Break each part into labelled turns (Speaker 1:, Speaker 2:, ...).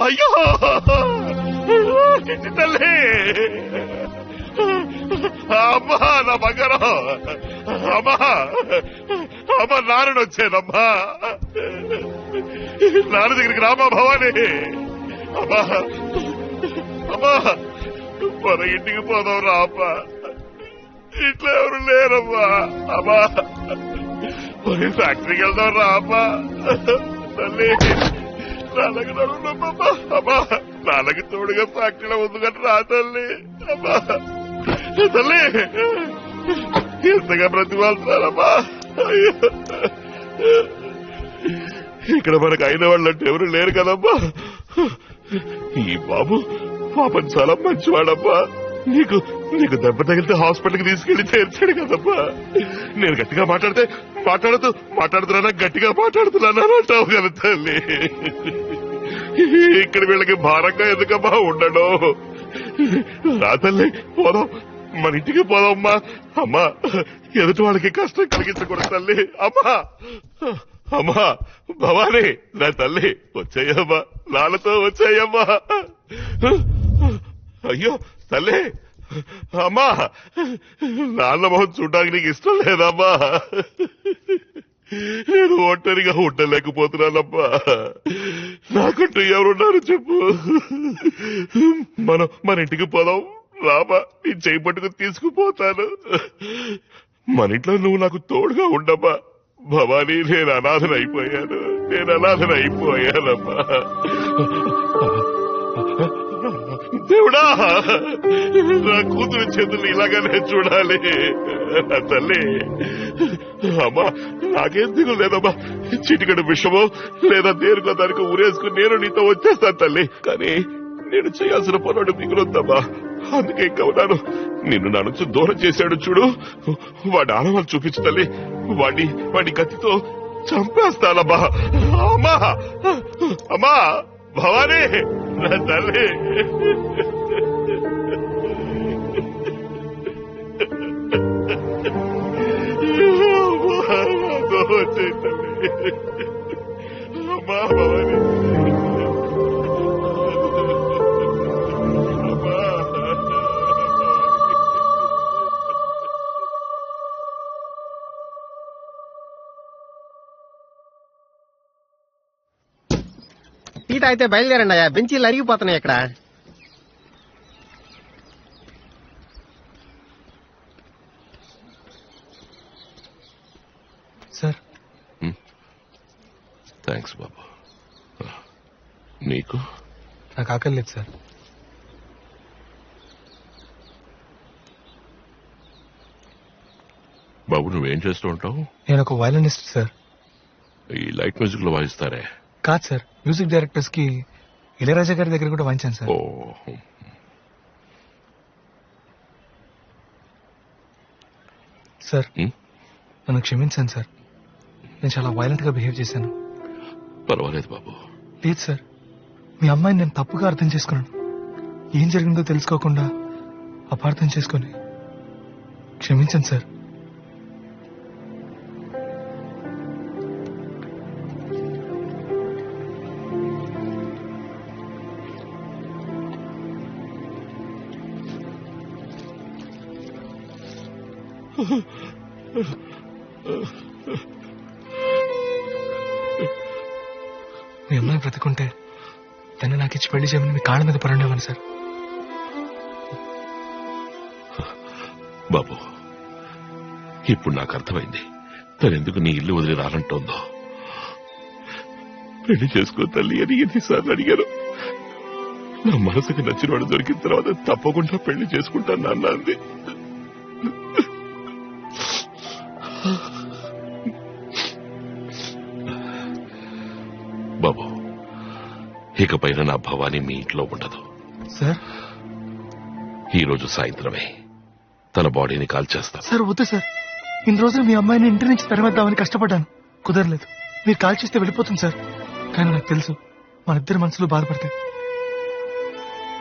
Speaker 1: అయ్యో చిట్టి తల్లి, అమ్మా నా బంగారం, అమ్మా అమ్మా నాన్న వచ్చానమ్మా, నాన్న దగ్గరికి రామా భవాని. అమ్మా అమ్మా మన ఇంటికి పోదాం రా అమ్మా, ఇంట్లో ఎవరు లేరమ్మా. అమ్మా మరి ఫ్యాక్టరీకి వెళ్దాం రా అమ్మా. తల్లి నాన్నకి నడుమ్మా, అమ్మా నాన్నకి తోడుగా ఫ్యాక్టరీలో ఉంది కానీ రా తల్లి. అమ్మా తల్లి ఎంతగా బ్రతిమాలుతున్నారమ్మా. ఇక్కడ మనకు అయిన వాళ్ళంటే ఎవరు లేరు కదమ్మా. ఈ బాబు పాపం చాలా మంచివాడమ్మా. నీకు నీకు దెబ్బ తగిలితే హాస్పిటల్కి తీసుకెళ్లి చేర్చాడు కదమ్మా. నేను గట్టిగా మాట్లాడుతున్నానా గట్టిగా మాట్లాడుతున్నానా అంటావు కదా తల్లి. ఇక్కడ వీళ్ళకి భారంగా ఎందుకమ్మా ఉండడం. రా తల్లి పోదాం, మన ఇంటికి పోదామ్మా. అమ్మా ఎదుటి వాళ్ళకి కష్టం కలిగించకూడదు తల్లి. అమ్మా అమ్మా భవాని నా తల్లి వచ్చాయమ్మా, నాన్నతో వచ్చాయమ్మా. అయ్యో తల్లి, అమ్మా నాన్న మొహం చూడడానికి నీకు ఇష్టం లేదమ్మా. నేను ఒంటరిగా ఉండలేకపోతున్నానమ్మా. నాకంటూ ఎవరున్నారు చెప్పు. మన ఇంటికి పోదాం రామా, నీ చేయి పట్టుకుని తీసుకుపోతాను. మన ఇంట్లో నువ్వు నాకు తోడుగా ఉండమ్మా. భవానీ నేను అనాథనైపోయానమ్మా. దేవుడా నా కూతురు చేతులు ఇలాగానే చూడాలి తల్లి. అమ్మా నాకేం దిగులు లేదమ్మా. చిటికడు విషమో లేదా దేనికో దానికి ఊరేసుకుని నేను నీతో వచ్చేస్తాను తల్లి. కానీ నేను చేయాల్సిన పనులు మిగులుద్దామా. అందుకే ఇంకా ఉన్నాను. నిన్ను నా నుంచి దూరం చేశాడు చూడు, వాడి ఆనవాళ్ళు చూపించు తల్లి. వాడి కత్తితో చంపేస్తానమ్మా. అమ్మా అమ్మా భవానీ నా తల్లి. అమ్మా భవానీ
Speaker 2: సీట్ అయితే బయలుదేరండి అయ్యా, బెంచీలు అరిగిపోతున్నాయి ఇక్కడ.
Speaker 3: సార్
Speaker 1: థ్యాంక్స్ బాబు. నీకు?
Speaker 3: నాకు ఆకలి లేదు సార్.
Speaker 1: బాబు నువ్వేం చేస్తూ ఉంటావు?
Speaker 3: నేను ఒక వయలినిస్ట్ సార్.
Speaker 1: ఈ లైట్ మ్యూజిక్ లో వాయిస్తారే?
Speaker 3: కాదు సార్, మ్యూజిక్ డైరెక్టర్స్ కి ఇళయరాజా గారి దగ్గర కూడా వాయించాను సార్.
Speaker 1: ఓ
Speaker 3: సార్ నన్ను క్షమించాను సార్, నేను చాలా వైలెంట్ గా బిహేవ్ చేశాను.
Speaker 1: పర్వాలేదు బాబు.
Speaker 3: లేదు సార్, మీ అమ్మాయిని నేను తప్పుగా అర్థం చేసుకున్నాను. ఏం జరిగిందో తెలుసుకోకుండా అపార్థం చేసుకుని క్షమించండి సార్. మీ అమ్మాయి బ్రతుకుంటే తను నాకు ఇచ్చి పెళ్లి చేయమని మీ కాళ్ళ మీద పరుండేవాను సార్.
Speaker 1: బాబు ఇప్పుడు నాకు అర్థమైంది తనెందుకు నీ ఇల్లు వదిలి రానంటోందో. పెళ్లి చేసుకో తల్లి అని ఎన్నిసార్లు అడిగాను. నా మనసుకి నచ్చిన వాడు దొరికిన తర్వాత తప్పకుండా పెళ్లి చేసుకుంటాను నాన్న అంది. బాబు ఇకపైన నా భవానీ మీ ఇంట్లో ఉండదు
Speaker 3: సార్.
Speaker 1: ఈ రోజు సాయంత్రమే తన బాడీని కాల్చేస్తాను.
Speaker 3: సార్ వద్దు సార్, ఇన్ని రోజులు మీ అమ్మాయిని ఇంటి నుంచి తరిమేద్దామని కష్టపడ్డాను, కుదరలేదు. మీరు కాల్ చేస్తే వెళ్ళిపోతుంది సార్. కానీ నాకు తెలుసు మన ఇద్దరు మనసులు బాధపడతాయి.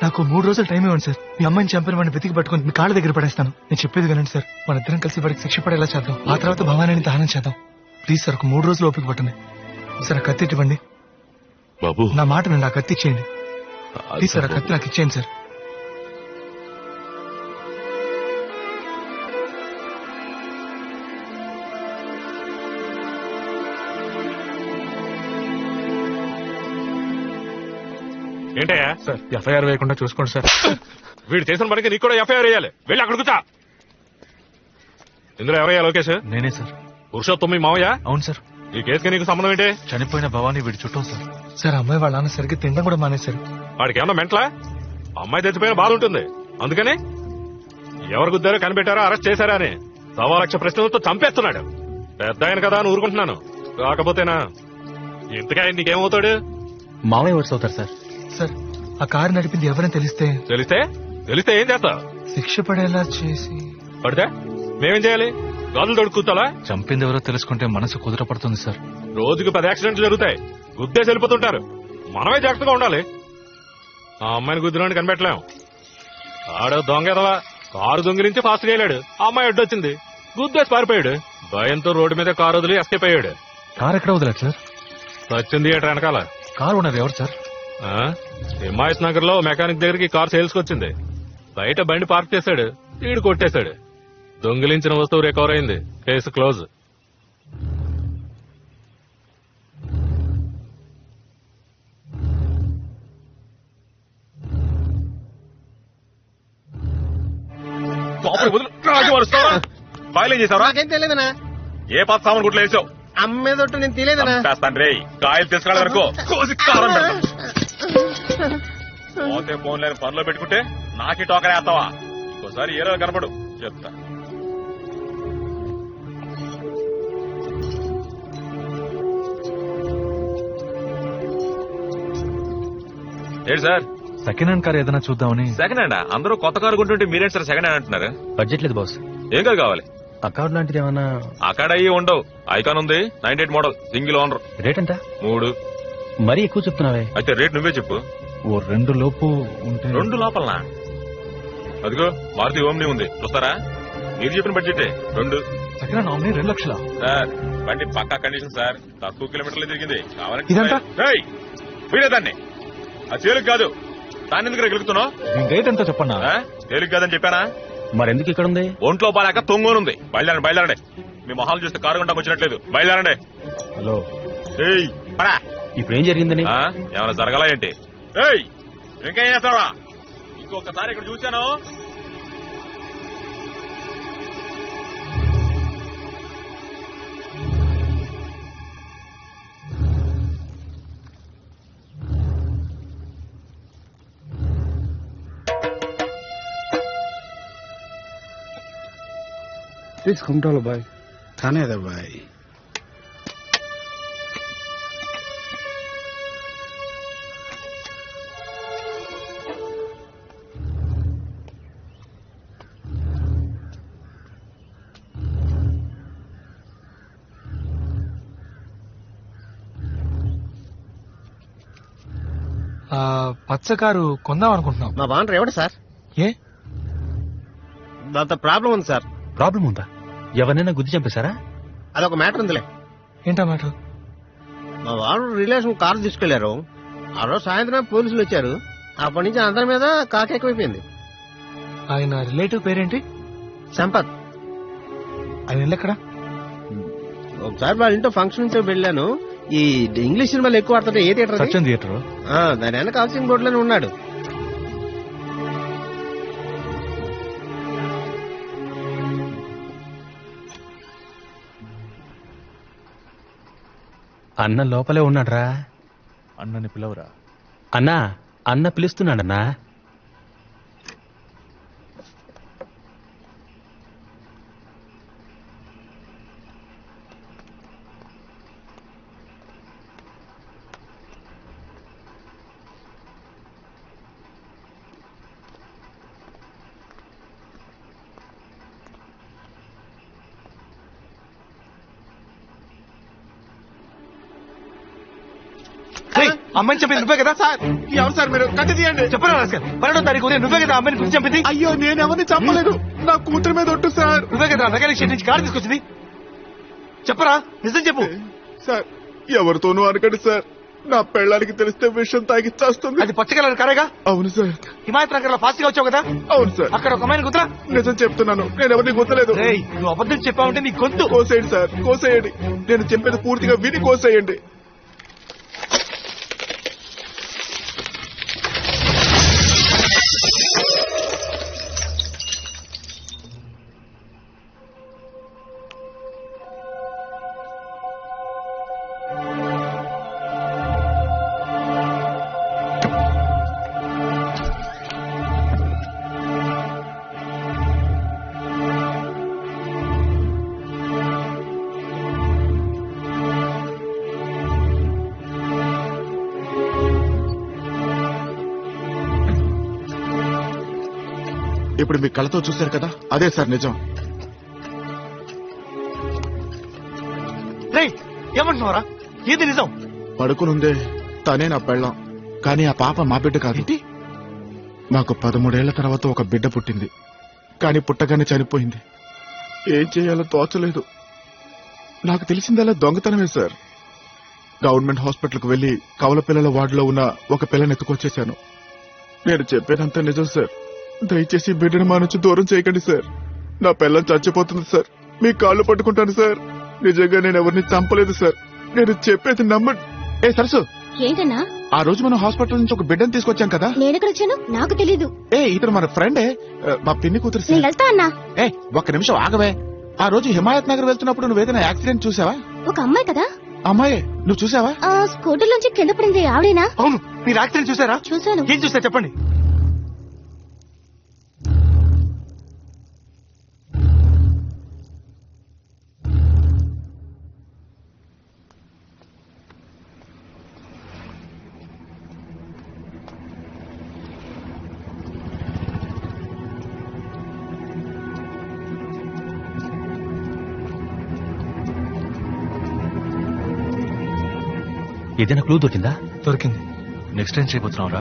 Speaker 3: నాకు 3 రోజులు టైం ఇవ్వండి సార్. మీ అమ్మాయిని చంపిన వాడిని వెతికి పట్టుకుని మీ కాళ్ళ దగ్గర పడేస్తాను. నేను చెప్పేది వినండి సార్, మన ఇద్దరం కలిసి వాడికి శిక్ష పడేలా చేద్దాం. ఆ తర్వాత భవానీని దహనం చేద్దాం. ప్లీజ్ సార్, ఒక 3 రోజులు ఓపిక పట్టండి సార్. ఆ కత్తి ఇవ్వండి
Speaker 1: బాబు.
Speaker 3: నా మాట వినండి, ఆ కత్తి ఇచ్చేయండి. ప్లీజ్ సార్ ఆ కత్తి నాకు ఇచ్చేయండి సార్.
Speaker 1: ఏంటయ్యా
Speaker 3: సార్ ఎఫ్ఐఆర్ వేయకుండా చూసుకోండి సార్.
Speaker 1: వీడు చేసిన పనికి నీకు కూడా ఎఫ్ఐఆర్ వేయాలి. వెళ్ళి అక్కడ కూర్చో. ఇందులో ఎవరయ్యా లోకేష్?
Speaker 3: నేనే సార్.
Speaker 1: పురుషోత్తం మీ మావయ్య?
Speaker 3: అవును సార్.
Speaker 1: ఈ కేసుకి నీకు సంబంధం ఏంటి?
Speaker 3: చనిపోయిన భవానీ వీడి చుట్టం సార్. సార్ అమ్మాయి వాళ్ళ నాన్న సరిగ్గా తినడం కూడా మానేశారు.
Speaker 1: వాడికి ఏమన్నా మెంట్లా? అమ్మాయి తెచ్చిపోయిన బాధ ఉంటుంది అందుకని ఎవరు గుద్దారో కనిపెట్టారో అరెస్ట్ చేశారా అని 1,00,000 ప్రశ్నలతో చంపేస్తున్నాడు. పెద్ద ఆయన కదా అని ఊరుకుంటున్నాను. కాకపోతేనా ఇంతగా నీకేమవుతాడు?
Speaker 3: మామయ్య వర్స్ అవుతారు సార్. సార్ ఆ కారు నడిపింది ఎవరైనా తెలిస్తే
Speaker 1: తెలిస్తే ఏం చేస్తా?
Speaker 3: శిక్ష పడేలా చేసి
Speaker 1: పడితే మేమేం చేయాలి? గాజులు తొడుక్కుతాలా?
Speaker 3: చంపింది ఎవరో తెలుసుకుంటే మనసు కుదురపడుతుంది సార్.
Speaker 1: రోజుకి 10 యాక్సిడెంట్లు జరుగుతాయి. గుద్దేసి వెళ్ళిపోతుంటారు. మనమే జాగ్రత్తగా ఉండాలి. ఆ అమ్మాయిని గుద్దిలోని కనిపెట్టలేం. ఆడ దొంగెదవా కారు దొంగిలించి ఫాస్ట్ వెళ్ళాడు. ఆ అమ్మాయి అడ్డొచ్చింది, గుద్దేసి పారిపోయాడు. భయంతో రోడ్డు మీద కారు వదిలి ఎస్కేప్ అయ్యాడు.
Speaker 3: కారు ఎక్కడ వదలదు సార్?
Speaker 1: సచిన్ థియేటర్ వెనకాల.
Speaker 3: కారు ఉన్నది ఎవరు సార్?
Speaker 1: హిమాయత్ నగర్ లో మెకానిక్ దగ్గరికి కారు సేల్స్ వచ్చింది. బయట బండి పార్క్ చేశాడు, ఈడు కొట్టేశాడు. దొంగిలించిన వస్తువు రికవర్ అయింది. Case close.
Speaker 2: బాయిలేం చేసావు? నాకేం తెలియదునా.
Speaker 1: ఏ పాత సామాన్ గుట్లో వేసావు?
Speaker 2: అమ్మేదొట్టు నేను తెలియదునా.
Speaker 1: కాయలు తీసుకురాలి వరకు పోతే ఫోన్ లేని పనిలో పెట్టుకుంటే నాకి టోకరే వేస్తావా? ఇంకోసారి ఏ రోజు కనపడు చెప్తా. ఏంటి సార్?
Speaker 3: సెకండ్ హ్యాండ్ కార్ ఏదైనా చూద్దామని.
Speaker 1: Second hand? అందరూ కొత్త కారు కొంటుంటే మీరేంటి సార్ సెకండ్ హ్యాండ్ అంటున్నారు?
Speaker 3: బడ్జెట్ లేదు బాస్.
Speaker 1: ఏం కాదు కావాలి?
Speaker 3: అకౌంట్ లాంటిది ఏమన్నా?
Speaker 1: అక్కడ అయ్యి ఉండవు. ఐకాన్ ఉంది, 98 మోడల్, సింగిల్ ఓనర్.
Speaker 3: రేట్ ఎంత?
Speaker 1: 3.
Speaker 3: మరీ ఎక్కువ చెప్తున్నావే.
Speaker 1: అయితే రేట్ నువ్వే చెప్పు.
Speaker 3: ఓ 2 లోపు ఉంటే.
Speaker 1: 2 లోపలనా? అదిగో మారుతి ఓమ్ని ఉంది, చూస్తారా? మీరు చెప్పిన బడ్జెట్ 2.
Speaker 3: సెకండ్ హ్యాండ్ ఓమ్ని 2 లక్షలా?
Speaker 1: సార్ బండి పక్కా కండిషన్ సార్. తక్కువ కిలోమీటర్లు తిరిగింది.
Speaker 3: ఇదంతా?
Speaker 1: దాన్ని ఆ తేలిక కాదు. దాన్ని ఎందుకు గెలుగుతున్నావు?
Speaker 3: రేట్ ఎంత చెప్పన్నా?
Speaker 1: తేలిక కాదని చెప్పానా?
Speaker 3: మరెందుకు ఇక్కడ ఉంది?
Speaker 1: ఒంట్లో బాలేక తొంగోనుంది. బయలుదేరండి. మీ మొహాలు చూస్తే కారు గుండా వచ్చినట్లేదు. బయలుదేరండి.
Speaker 3: హలో
Speaker 1: పడా.
Speaker 3: ఇప్పుడు ఏం జరిగిందని?
Speaker 1: ఏమైనా జరగాల ఏంటి? ఇంకేం చేస్తావా? ఇంకొకసారి ఇక్కడ చూశాను.
Speaker 4: Please come to भाई थाने दे भाई.
Speaker 3: పచ్చ కారు కొందాం అనుకుంటున్నాం.
Speaker 2: మా బాండర్ ఎవడు సార్?
Speaker 3: ఏ
Speaker 2: దాంతో ప్రాబ్లం ఉంది సార్.
Speaker 3: ప్రాబ్లం ఉందా? ఎవరైనా గుద్ది చంపేశారా?
Speaker 2: అదొక మ్యాటర్ ఉందిలే.
Speaker 3: ఏంటా మ్యాటర్?
Speaker 2: మా వాడు రిలేషన్ కారు తీసుకెళ్లారు. ఆ రోజు సాయంత్రం పోలీసులు వచ్చారు. అప్పటి నుంచి అందరి మీద కాకెక్కువైపోయింది.
Speaker 3: ఆయన రిలేటివ్ పేరేంటి?
Speaker 2: సంపత్.
Speaker 3: ఆయన వెళ్ళెక్కడా?
Speaker 2: ఒకసారి వాళ్ళ ఇంట్లో ఫంక్షన్ నుంచి వెళ్ళాను. ఈ ఇంగ్లీష్ సినిమాలు ఎక్కువ ఆడుతుంటే ఏ థియేటర్?
Speaker 3: సత్యం థియేటర్.
Speaker 2: దాని వెనక హౌసింగ్ బోర్డు లోనే ఉన్నాడు.
Speaker 5: అన్న లోపలే ఉన్నాడ్రా.
Speaker 3: అన్నని పిలవరా.
Speaker 5: అన్నా, అన్న పిలుస్తున్నాడన్నా.
Speaker 3: అమ్మాయిని చెప్పింది నువ్వే కదా?
Speaker 2: సార్ ఎవరు సార్ మీరు? కట్టి తీయండి.
Speaker 3: చెప్పరా 12వ తారీఖు నువ్వే కదా అమ్మాయిని గురించి చంపింది?
Speaker 2: అయ్యో నేను ఎవరిని చంపలేదు. నా కూతురు మీద ఒట్టు సార్.
Speaker 3: నువ్వే కదా మెకానిక్ షెడ్ నుంచి కారు తీసుకొచ్చింది? చెప్పరా, నిజం చెప్పు.
Speaker 4: సార్ ఎవరితోనూ అనకండి సార్.
Speaker 6: నా పెళ్ళానికి తెలిస్తే విషయం తాగి చేస్తుంది.
Speaker 3: అది పచ్చ కలర్ కారేగా?
Speaker 6: అవును సార్.
Speaker 3: హిమాయత్ నగర్ లో ఫాస్ట్ గా వచ్చావు కదా?
Speaker 6: అవును సార్.
Speaker 3: అక్కడ ఒక అమ్మాయిని గుర్తురా?
Speaker 6: నిజం చెప్తున్నాను, నేను ఎవరిని గుర్తలేదు.
Speaker 3: నువ్వు అబద్ధం చెప్పావంటే నీ గొంతు
Speaker 6: కోసేయండి సార్, కోసేయండి. నేను చెప్పేది పూర్తిగా విని కోసేయండి. ఇప్పుడు మీ కళ్ళతో చూశారు కదా, అదే సార్ నిజం.
Speaker 3: ఏమంటున్నారా? ఏది నిజం?
Speaker 6: పడుకునుందే తనే నా పెళ్ళాం, కానీ ఆ పాప మా బిడ్డ కాదు. మాకు 13 ఏళ్ల తర్వాత ఒక బిడ్డ పుట్టింది, కానీ పుట్టగానే చనిపోయింది. ఏం చేయాలో తోచలేదు. నాకు తెలిసిందల్లా దొంగతనమే సార్. గవర్నమెంట్ హాస్పిటల్కి వెళ్లి కవల పిల్లల వార్డులో ఉన్న ఒక పిల్లని ఎత్తుకొచ్చేశాను. నేను చెప్పేదంతా నిజం సార్. దయచేసి బిడ్డను మా నుంచి దూరం చేయకండి సార్. నా పిల్లని చచ్చిపోతుంది సార్. మీ కాళ్ళు పట్టుకుంటాను సార్. నిజంగా నేను ఎవరిని చంపలేదు సార్. నేను చెప్పేది నమ్మండి. ఏ సరసు,
Speaker 7: ఏంటన్నా?
Speaker 6: ఆ రోజు మనం హాస్పిటల్ నుంచి ఒక బిడ్డను తీసుకొచ్చాం కదా.
Speaker 7: నేనెక్కడొచ్చాను? నాకు తెలీదు.
Speaker 6: ఇతను మన ఫ్రెండే, మా పిన్ని కూతురు
Speaker 7: నేను
Speaker 6: సార్.
Speaker 7: వెళ్తా అన్నా.
Speaker 6: ఒక్క నిమిషం ఆగవే. ఆ రోజు హిమాయత్ నగర్ వెళ్తున్నప్పుడు నువ్వు ఏదైనా యాక్సిడెంట్ చూసావా?
Speaker 7: ఒక అమ్మాయి కదా?
Speaker 6: అమ్మాయి నువ్వు చూసావా?
Speaker 7: స్కూటర్ నుంచి కింద పడింది ఆవిడేనా?
Speaker 3: అవును. మీరు యాక్సిడెంట్ చూసారా?
Speaker 7: చూశాను.
Speaker 3: ఏం చూసా చెప్పండి.
Speaker 5: ఏదైనా క్లూ దొరికిందా?
Speaker 3: దొరికింది. నెక్స్ట్ ఏం చేయబోతున్నావురా?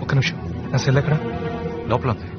Speaker 3: ఒక్క నిమిషం, నా సెల్ ఎక్కడ? లోపల ఉంది.